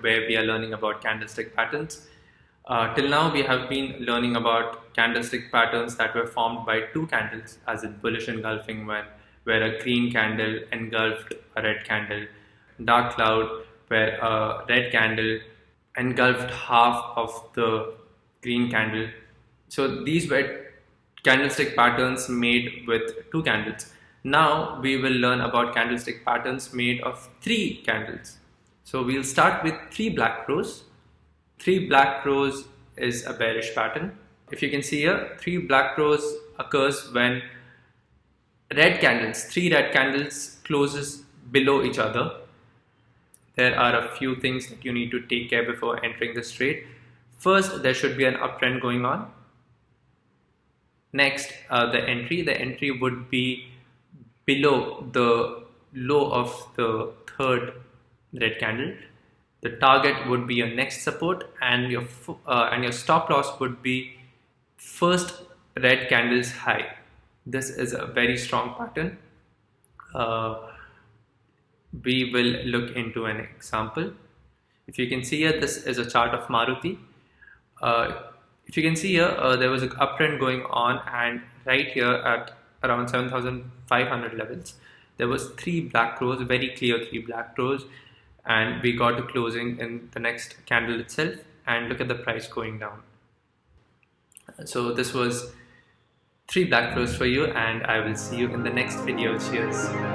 where we are learning about candlestick patterns. Till now, we have been learning about candlestick patterns that were formed by two candles, as in bullish engulfing one, where a green candle engulfed a red candle, dark cloud, where a red candle engulfed half of the green candle. So these were candlestick patterns made with two candles. Now we will learn about candlestick patterns made of three candles. So we'll start with three black rows. Three black rows is a bearish pattern. If you can see here, three black rows occurs when three red candles closes below each other. There are a few things that you need to take care before entering this trade. First, there should be an uptrend going on. Next, the entry would be below the low of the third red candle. The target would be your next support, and your stop loss would be first red candle's high. This is a very strong pattern. We will look into an example. If you can see here, this is a chart of Maruti. If you can see here, there was an uptrend going on, and right here at around 7,500 levels, there was three black rows, very clear three black rows, and we got to closing in the next candle itself, and look at the price going down. So this was three black rows for you, and I will see you in the next video. Cheers.